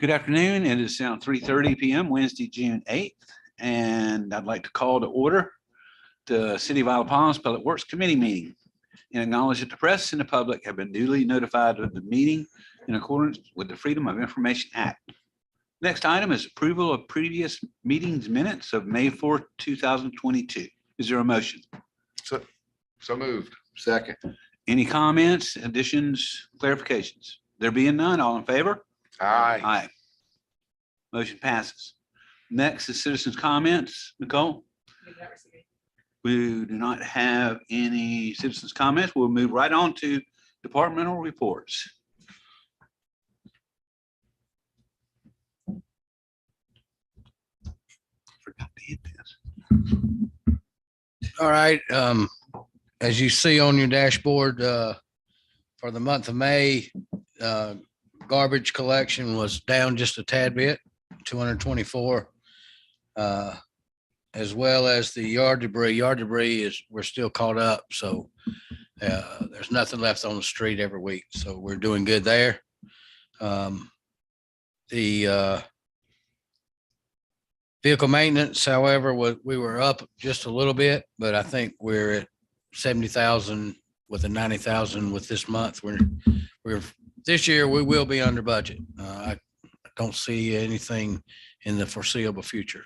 Good afternoon. It is now 3:30 p.m. Wednesday, June 8th, and I'd like to call to order the City of Isle of Palms Public Works Committee meeting and acknowledge that the press and the public have been duly notified of the meeting in accordance with the Freedom of Information Act. Next item is approval of previous meetings minutes of May 4th, 2022. Is there a motion? So moved. Second. Any comments, additions, clarifications? There being none, all in favor? Aye. Aye. Motion passes. Next is citizens' comments. Nicole? We do not have any citizens' comments. We'll move right on to departmental reports. Forgot to hit this. All right. As you see on your dashboard, for the month of May, garbage collection was down just a tad bit, 224, as well as the yard debris. Yard debris we're still caught up. So there's nothing left on the street every week. So we're doing good there. The vehicle maintenance, however, we were up just a little bit, but I think we're at 70,000 with a 90,000 with this month. We're this year we will be under budget. I don't see anything in the foreseeable future.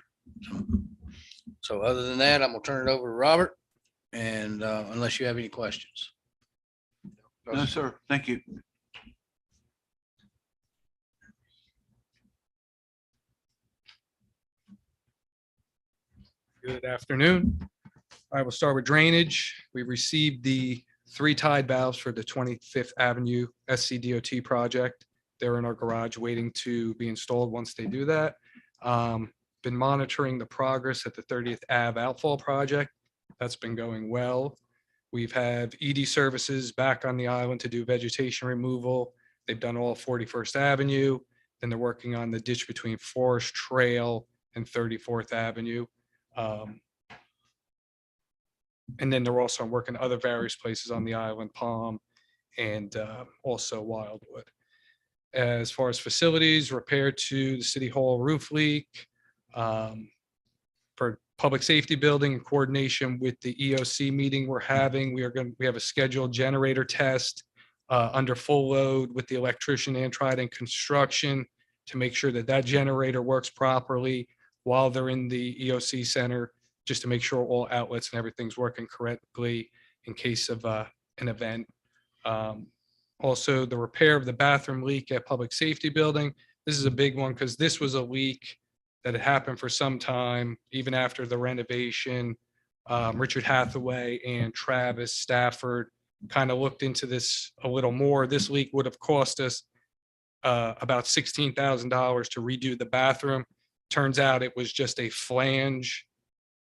So other than that, I'm gonna turn it over to Robert, and unless you have any questions. No, sir. Thank you. Good afternoon. I will start with drainage. We received the 3 tide valves for the 25th Avenue SCDOT project. They're in our garage waiting to be installed once they do that. Been monitoring the progress at the 30th Ave outfall project. That's been going well. We've had ED services back on the island to do vegetation removal. They've done all 41st Avenue. Then they're working on the ditch between Forest Trail and 34th Avenue. And then they're also working other various places on the island, Palm and also Wildwood. As far as facilities, repair to the City Hall roof leak. For public safety building, in coordination with the EOC meeting we're having, we have a scheduled generator test under full load with the electrician and Trident Construction to make sure that that generator works properly while they're in the EOC center, just to make sure all outlets and everything's working correctly in case of an event. Also, the repair of the bathroom leak at public safety building. This is a big one because this was a leak that had happened for some time, even after the renovation. Richard Hathaway and Travis Stafford kind of looked into this a little more. This leak would have cost us about $16,000 to redo the bathroom. Turns out it was just a flange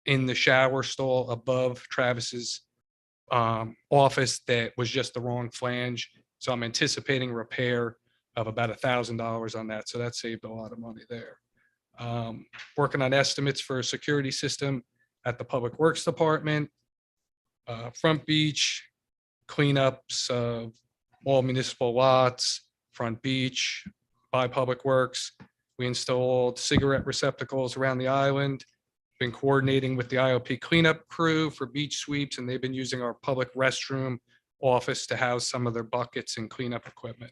in the shower stall above Travis's office that was just the wrong flange. So I'm anticipating repair of about $1,000 on that. So that saved a lot of money there. Working on estimates for a security system at the Public Works Department, Front Beach, cleanups of all municipal lots, Front Beach by Public Works. We installed cigarette receptacles around the island. Been coordinating with the IOP cleanup crew for beach sweeps, and they've been using our public restroom office to house some of their buckets and cleanup equipment.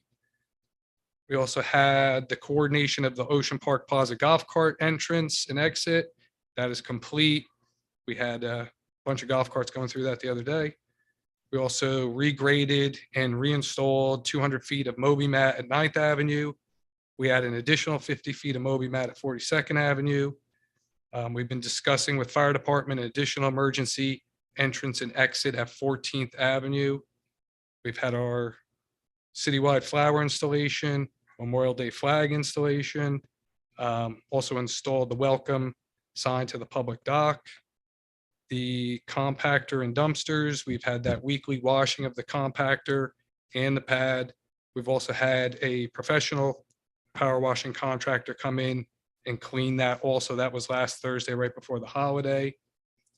We also had the coordination of the Ocean Park Plaza golf cart entrance and exit. That is complete. We had a bunch of golf carts going through that the other day. We also regraded and reinstalled 200 feet of Moby mat at 9th Avenue. We had an additional 50 feet of Moby mat at 42nd Avenue. We've been discussing with fire department an additional emergency entrance and exit at 14th Avenue. We've had our citywide flower installation, Memorial Day flag installation, also installed the welcome sign to the public dock. The compactor and dumpsters, we've had that weekly washing of the compactor and the pad. We've also had a professional power washing contractor come in and clean that also. That was last Thursday, right before the holiday.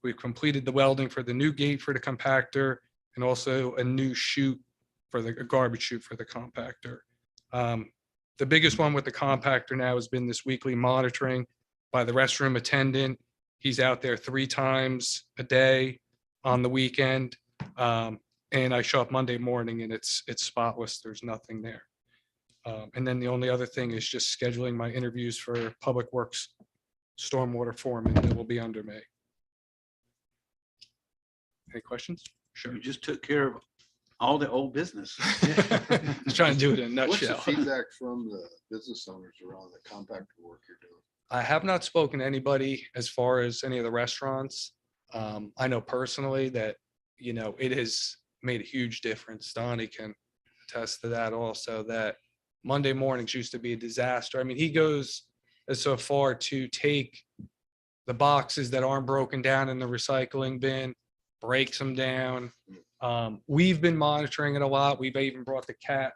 We've completed the welding for the new gate for the compactor and also a new chute for the garbage chute for the compactor. The biggest one with the compactor now has been this weekly monitoring by the restroom attendant. He's out there 3 times a day on the weekend. And I show up Monday morning and it's spotless. There's nothing there. And then the only other thing is just scheduling my interviews for Public Works stormwater foreman that will be under me. Any questions? Sure. You just took care of all the old business. Just trying to do it in a What's the nutshell. feedback from the business owners around the compactor work you're doing? I have not spoken to anybody as far as any of the restaurants. I know personally that, it has made a huge difference. Donnie can attest to that also, that Monday mornings used to be a disaster. I mean, he goes as so far to take the boxes that aren't broken down in the recycling bin, breaks them down. We've been monitoring it a lot. We've even brought the cat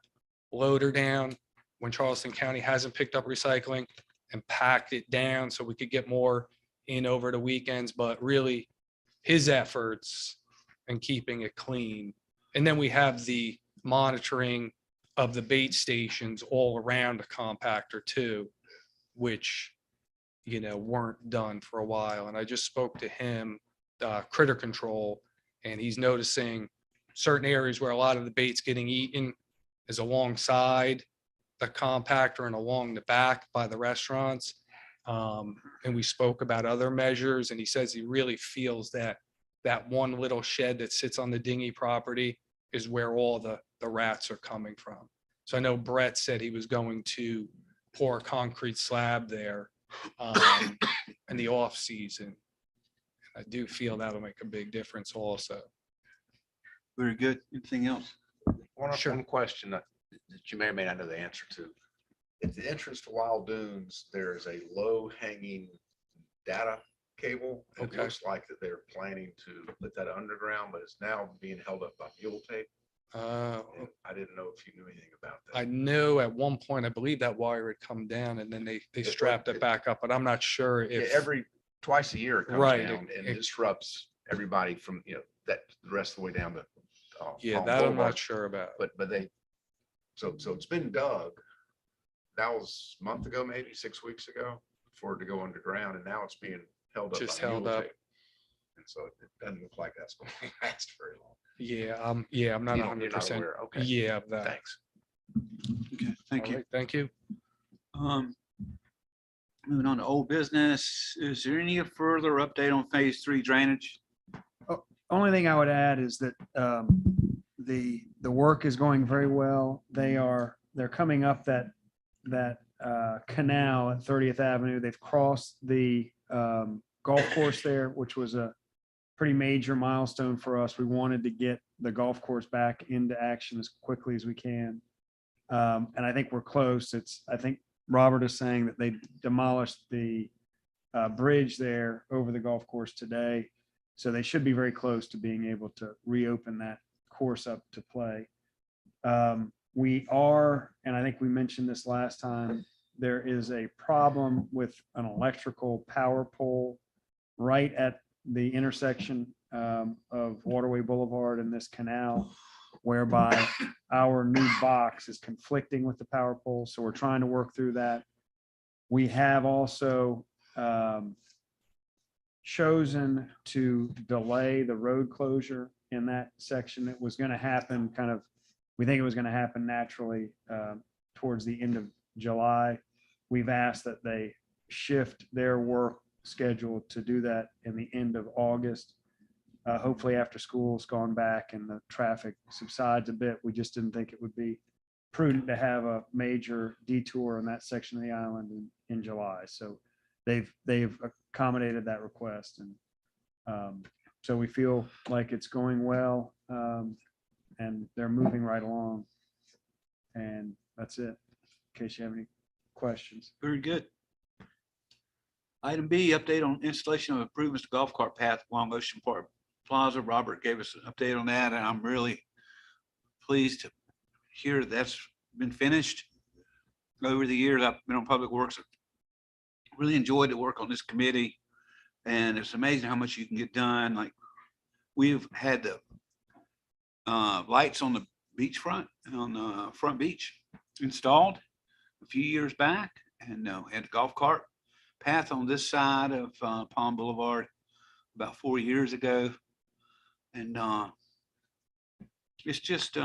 loader down when Charleston County hasn't picked up recycling and packed it down so we could get more in over the weekends. But really, his efforts in keeping it clean. And then we have the monitoring of the bait stations all around the compactor too, which, weren't done for a while. And I just spoke to him, critter control, and he's noticing certain areas where a lot of the bait's getting eaten is alongside the compactor and along the back by the restaurants. And we spoke about other measures, and he says he really feels that one little shed that sits on the dinghy property is where all the rats are coming from. So I know Brett said he was going to pour a concrete slab there in the off season. I do feel that'll make a big difference also. Very good. Anything else? Sure. One question that you may or may not know the answer to. At the entrance to Wild Dunes, there is a low hanging data cable. It Okay. looks like that they're planning to put that underground, but it's now being held up by mule tape. And I didn't know if you knew anything about that. I knew at one point, I believe that wire had come down and then they strapped it back up, but I'm not sure Yeah, if. twice a year it comes Right, down and it- disrupts everybody from, that the rest of the way down to. Yeah, Palm that I'm Boulevard. not sure about. But so it's been dug. That was a month ago, maybe 6 weeks ago, for it to go underground, and now it's being held up. Just by held mule up. tape. And so it doesn't look like that's going to last very long. Yeah, I'm not You don't- you're not 100%. aware. Okay. Yeah, of that. Thanks. Okay, thank All you. right, thank you. Moving on to old business. Is there any further update on phase 3 drainage? Only thing I would add is that the work is going very well. They're coming up that canal at 30th Avenue. They've crossed the golf course there, which was a pretty major milestone for us. We wanted to get the golf course back into action as quickly as we can. And I think we're close. I think Robert is saying that they demolished the bridge there over the golf course today. So they should be very close to being able to reopen that course up to play. We are, and I think we mentioned this last time, there is a problem with an electrical power pole right at the intersection of Waterway Boulevard and this canal, whereby our new box is conflicting with the power pole. So we're trying to work through that. We have also chosen to delay the road closure in that section. It was going to happen we think it was going to happen naturally towards the end of July. We've asked that they shift their work schedule to do that in the end of August. Hopefully after school's gone back and the traffic subsides a bit. We just didn't think it would be prudent to have a major detour in that section of the island in July. So they've accommodated that request. And so we feel like it's going well, and they're moving right along. And that's it, in case you have any questions. Very good. Item B, update on installation of improvements to golf cart path along Ocean Park Plaza. Robert gave us an update on that, and I'm really pleased to hear that's been finished. Over the years, I've been on Public Works. I've really enjoyed the work on this committee, and it's amazing how much you can get done. Like, we've had the lights on the beachfront, on the front beach installed. a few years back and had a golf cart path on this side of Palm Boulevard about 4 years ago. And it's just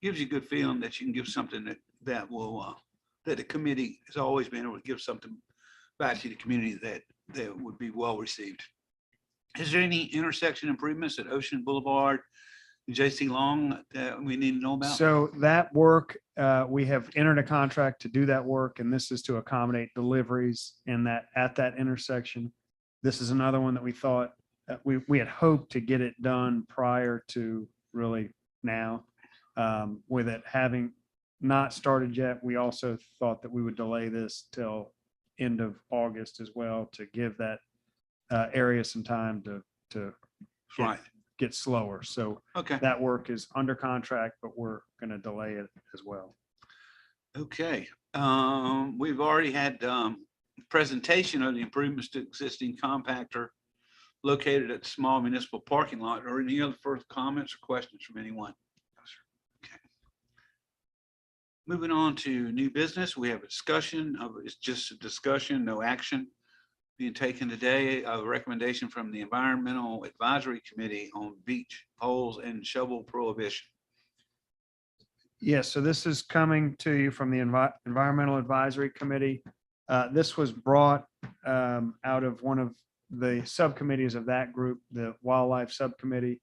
gives you a good feeling that you can give something that will that the committee has always been able to give something back to the community that would be well received. Is there any intersection improvements at Ocean Boulevard and JC Long that we need to know about? So that work, we have entered a contract to do that work, and this is to accommodate deliveries at that intersection. This is another one that we thought, we had hoped to get it done prior to really now. With it having not started yet, we also thought that we would delay this till end of August as well to give that area some time to Right. get slower. So Okay. that work is under contract, but we're going to delay it as well. Okay. We've already had presentation of the improvements to existing compactor located at the small municipal parking lot. Or any other further comments or questions from anyone? Okay. Moving on to new business, we have a discussion of, it's just a discussion, no action being taken today. A recommendation from the Environmental Advisory Committee on beach holes and shovel prohibition. Yes, so this is coming to you from the Environmental Advisory Committee. This was brought out of one of the subcommittees of that group, the Wildlife Subcommittee.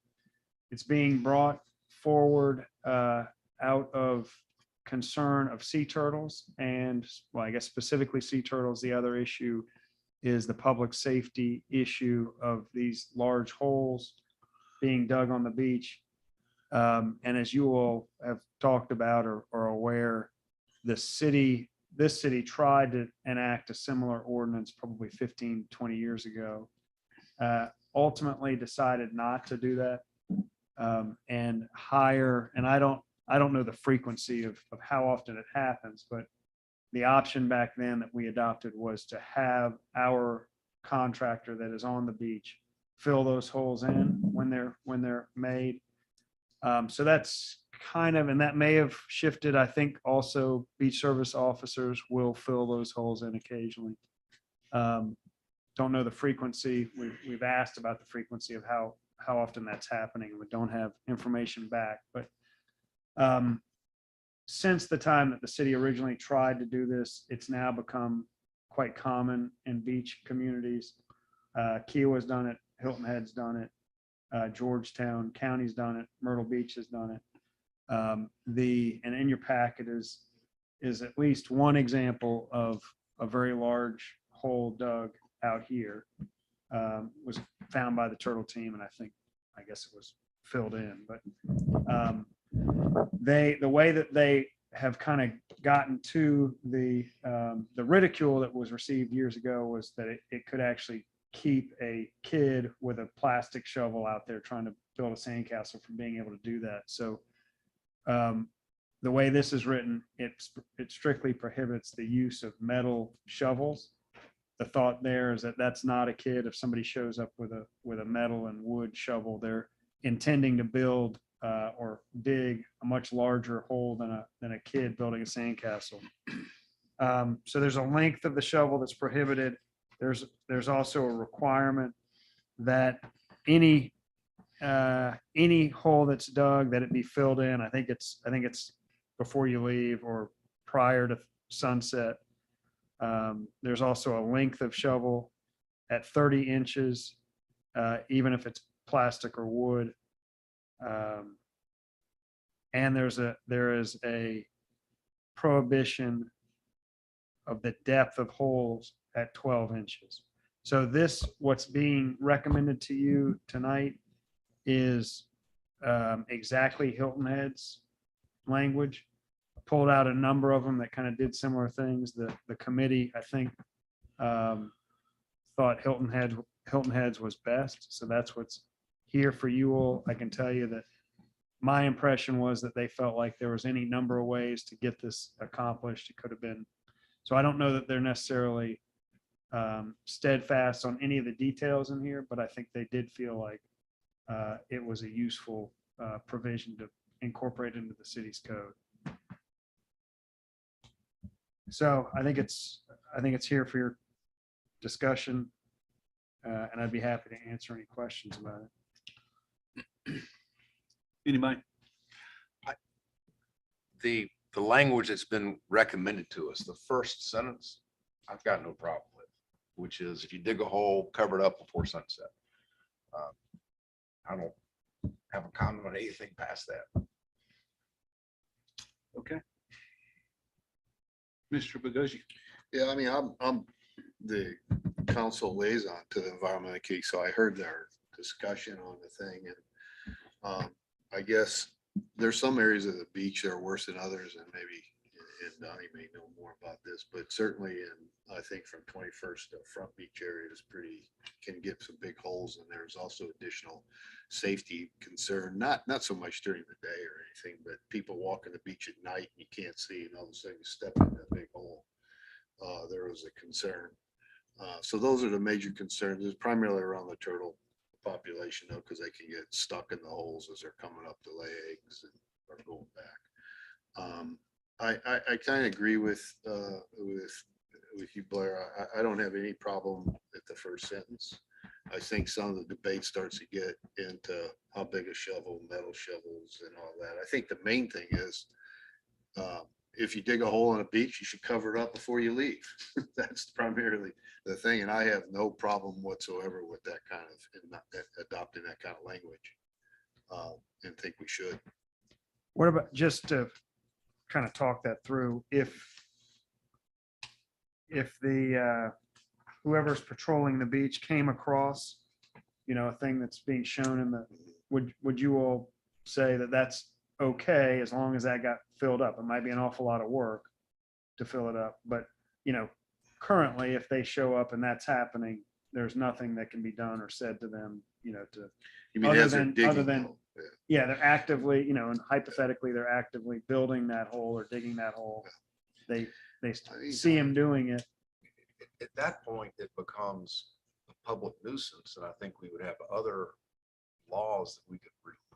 It's being brought forward out of concern of sea turtles and, well, I guess specifically sea turtles. The other issue is the public safety issue of these large holes being dug on the beach. And as you all have talked about or are aware, this city tried to enact a similar ordinance probably 15, 20 years ago. Ultimately decided not to do that and hire, and I don't know the frequency of how often it happens, but the option back then that we adopted was to have our contractor that is on the beach fill those holes in when they're made. So that's kind of, and that may have shifted. I think also beach service officers will fill those holes in occasionally. Don't know the frequency. We've asked about the frequency of how often that's happening. We don't have information back, but since the time that the city originally tried to do this, it's now become quite common in beach communities. Kiowa's done it, Hilton Head's done it, Georgetown County's done it, Myrtle Beach has done it. And in your packet is at least one example of a very large hole dug out here. Was found by the turtle team, and I guess it was filled in, but the way that they have kind of gotten to the ridicule that was received years ago was that it could actually keep a kid with a plastic shovel out there trying to build a sandcastle from being able to do that. So the way this is written, it strictly prohibits the use of metal shovels. The thought there is that that's not a kid. If somebody shows up with a metal and wood shovel, they're intending to build or dig a much larger hole than a kid building a sandcastle. So there's a length of the shovel that's prohibited. There's also a requirement that any hole that's dug, that it be filled in. I think it's before you leave or prior to sunset. There's also a length of shovel at 30 inches, even if it's plastic or wood. And there is a prohibition of the depth of holes at 12 inches. So what's being recommended to you tonight is exactly Hilton Head's language. I pulled out a number of them that kind of did similar things. The committee, I think, thought Hilton Head's was best. So that's what's here for you all. I can tell you that my impression was that they felt like there was any number of ways to get this accomplished. It could have been. So I don't know that they're necessarily steadfast on any of the details in here, but I think they did feel like it was a useful provision to incorporate into the city's code. So I think it's here for your discussion. And I'd be happy to answer any questions about it. Anybody? The language that's been recommended to us, the first sentence, I've got no problem with, which is if you dig a hole, cover it up before sunset. I don't have a comment on anything past that. Okay. Mr. Bagosi. Yeah, I mean, I'm the council liaison to the environmental key, so I heard their discussion on the thing, and I guess there's some areas of the beach that are worse than others, and maybe, and Donnie may know more about this, but certainly in, I think from 21st, the front beach area is pretty, can get some big holes, and there's also additional safety concern, not so much during the day or anything, but people walking the beach at night, and you can't see, and all of a sudden you step in a big hole. There was a concern. So those are the major concerns. It's primarily around the turtle population though, because they can get stuck in the holes as they're coming up to lay eggs and are going back. I kind of agree with you, Blair. I don't have any problem at the first sentence. I think some of the debate starts to get into how big a shovel, metal shovels and all that. I think the main thing is if you dig a hole on a beach, you should cover it up before you leave. That's primarily the thing. And I have no problem whatsoever with that kind of adopting that kind of language. And think we should. What about, just to kind of talk that through, if the whoever's patrolling the beach came across, a thing that's being shown in the, would you all say that that's okay as long as that got filled up? It might be an awful lot of work to fill it up, but currently if they show up and that's happening, there's nothing that can be done or said to them, to, You mean Other as they're than- digging? other than- though? Yeah. yeah, they're actively, and hypothetically, they're actively building that hole or digging that hole. They see him doing it. At that point, it becomes a public nuisance, and I think we would have other laws that we could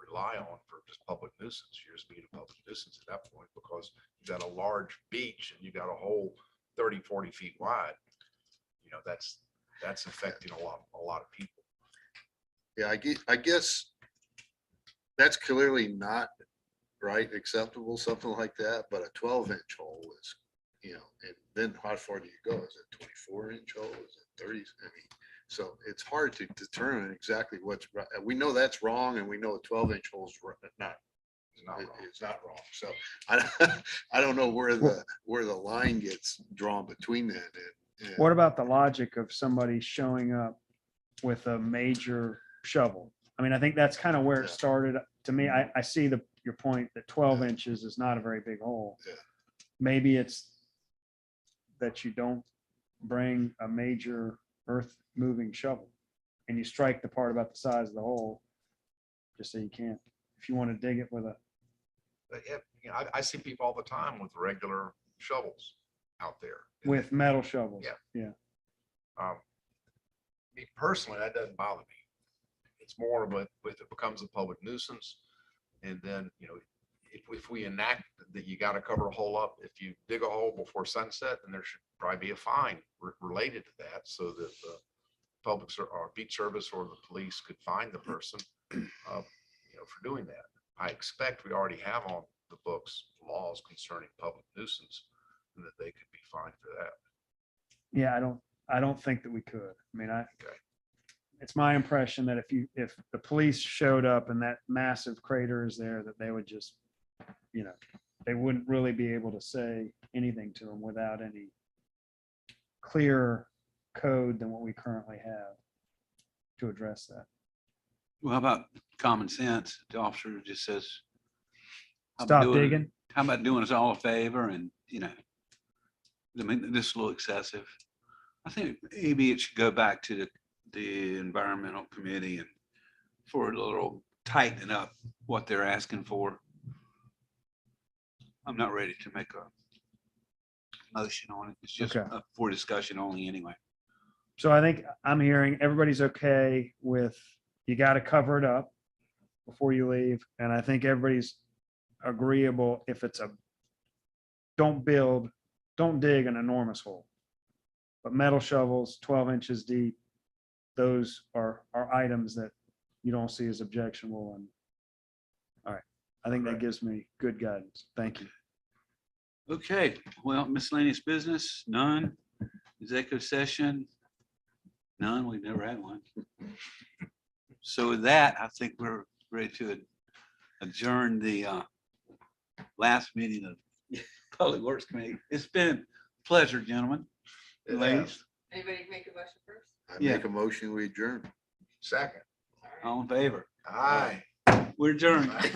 rely on for just public nuisance. You're just being a public nuisance at that point because you got a large beach and you got a hole 30, 40 feet wide. That's affecting a lot of people. Yeah, I guess that's clearly not right, acceptable, something like that, but a 12-inch hole is, and then how far do you go? Is it 24-inch hole? Is it 30? I mean, so it's hard to determine exactly what's right. We know that's wrong, and we know a 12-inch hole is not. It's not wrong. So I don't know where the line gets drawn between that. And What about the logic of somebody showing up with a major shovel? I mean, I think that's kind of where it Yeah. started. To me, I see your point that 12 inches is not a very big hole. Yeah. Maybe it's that you don't bring a major earth moving shovel and you strike the part about the size of the hole just so you can't, if you want to dig it with a, But I see people all the time with regular shovels out there. with metal shovels. Yeah. Me personally, that doesn't bother me. It's more of a, if it becomes a public nuisance, and then, if we enact that you got to cover a hole up, if you dig a hole before sunset, then there should probably be a fine related to that, so that the public or beach service or the police could find the person, for doing that. I expect we already have on the books laws concerning public nuisance, and that they could be fined for that. Yeah, I don't think that we could. I mean, Okay. it's my impression that if the police showed up and that massive crater is there, that they would just, they wouldn't really be able to say anything to them without any clearer code than what we currently have to address that. Well, how about common sense? The officer just says, how about Stop doing it- digging. How about doing us all a favor? And, I mean, this is a little excessive. I think maybe it should go back to the environmental committee and for a little tightening up what they're asking for. I'm not ready to make a motion on it. It's just Okay. up for discussion only anyway. So I think I'm hearing everybody's okay with, you got to cover it up before you leave. And I think everybody's agreeable if it's don't build don't dig an enormous hole. But metal shovels, 12 inches deep, those are items that you don't see as objectionable. And all right, I think that gives me good guidance. Thank you. Okay, well, miscellaneous business, none. Executive session, none. We've never had one. So with that, I think we're ready to adjourn the last meeting of Public Works Committee. It's been a pleasure, gentlemen. It Ladies, has. Anybody make a motion first? I Yeah. make a motion, we adjourn. Second. all in favor? Aye. We're adjourned. All right.